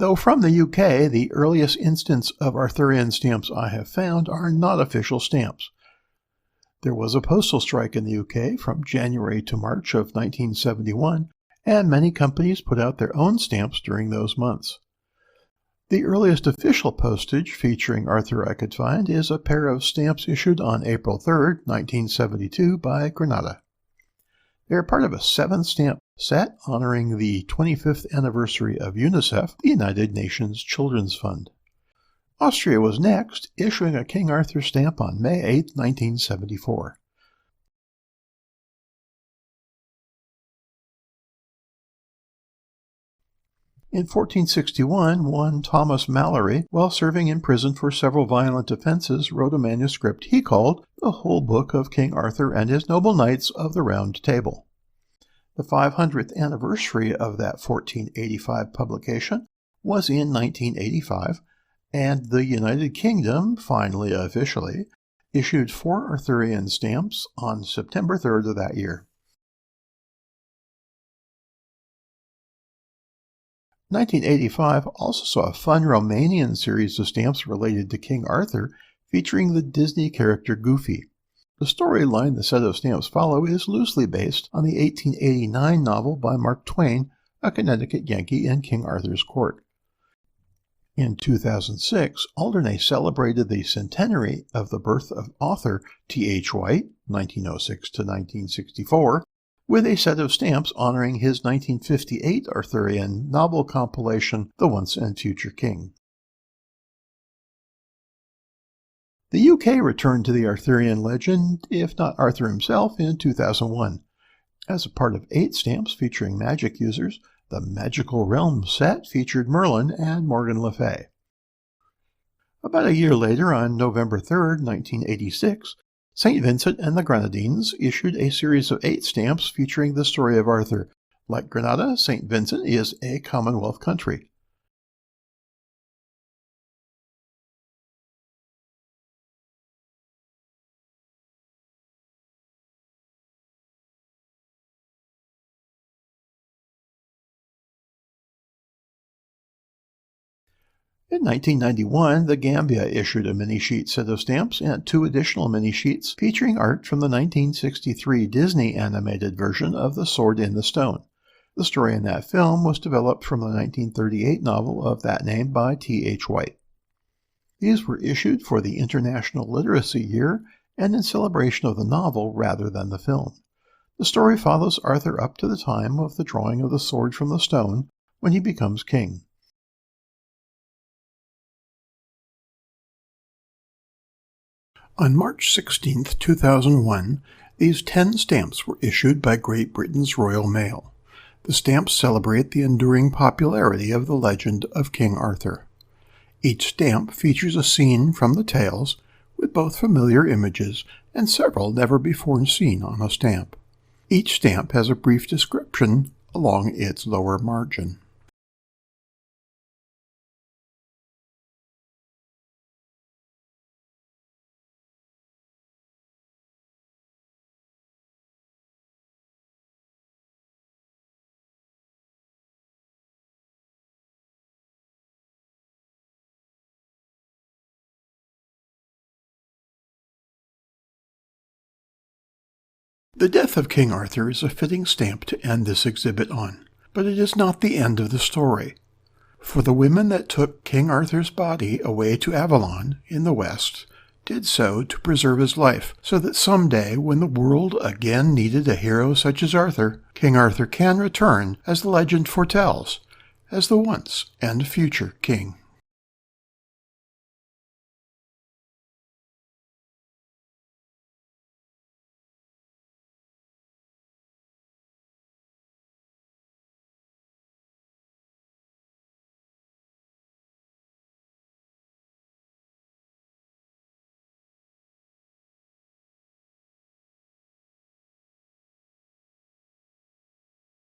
Though from the UK, the earliest instance of Arthurian stamps I have found are not official stamps. There was a postal strike in the UK from January to March of 1971, and many companies put out their own stamps during those months. The earliest official postage featuring Arthur I could find is a pair of stamps issued on April 3, 1972 by Granada. They are part of a 7-stamp set honoring the 25th anniversary of UNICEF, the United Nations Children's Fund. Austria was next, issuing a King Arthur stamp on May 8, 1974. In 1461, one Thomas Malory, while serving in prison for several violent offenses, wrote a manuscript he called The Whole Book of King Arthur and His Noble Knights of the Round Table. The 500th anniversary of that 1485 publication was in 1985, and the United Kingdom, finally officially, issued 4 Arthurian stamps on September 3rd of that year. 1985 also saw a fun Romanian series of stamps related to King Arthur featuring the Disney character Goofy. The storyline the set of stamps follow is loosely based on the 1889 novel by Mark Twain, a Connecticut Yankee in King Arthur's court. In 2006, Alderney celebrated the centenary of the birth of author T.H. White, 1906 to 1964, with a set of stamps honoring his 1958 Arthurian novel compilation, The Once and Future King. The UK returned to the Arthurian legend, if not Arthur himself, in 2001. As a part of 8 stamps featuring magic users, the Magical Realm set featured Merlin and Morgan Le Fay. About a year later, on November 3, 1986, St. Vincent and the Grenadines issued a series of 8 stamps featuring the story of Arthur. Like Grenada, St. Vincent is a Commonwealth country. In 1991, the Gambia issued a mini-sheet set of stamps and 2 additional mini-sheets featuring art from the 1963 Disney animated version of The Sword in the Stone. The story in that film was developed from the 1938 novel of that name by T.H. White. These were issued for the International Literacy Year and in celebration of the novel rather than the film. The story follows Arthur up to the time of the drawing of the sword from the stone when he becomes king. On March 16, 2001, these 10 stamps were issued by Great Britain's Royal Mail. The stamps celebrate the enduring popularity of the legend of King Arthur. Each stamp features a scene from the tales, with both familiar images and several never before seen on a stamp. Each stamp has a brief description along its lower margin. The death of King Arthur is a fitting stamp to end this exhibit on, but it is not the end of the story. For the women that took King Arthur's body away to Avalon in the west did so to preserve his life, so that someday when the world again needed a hero such as Arthur, King Arthur can return, as the legend foretells, as the once and future king.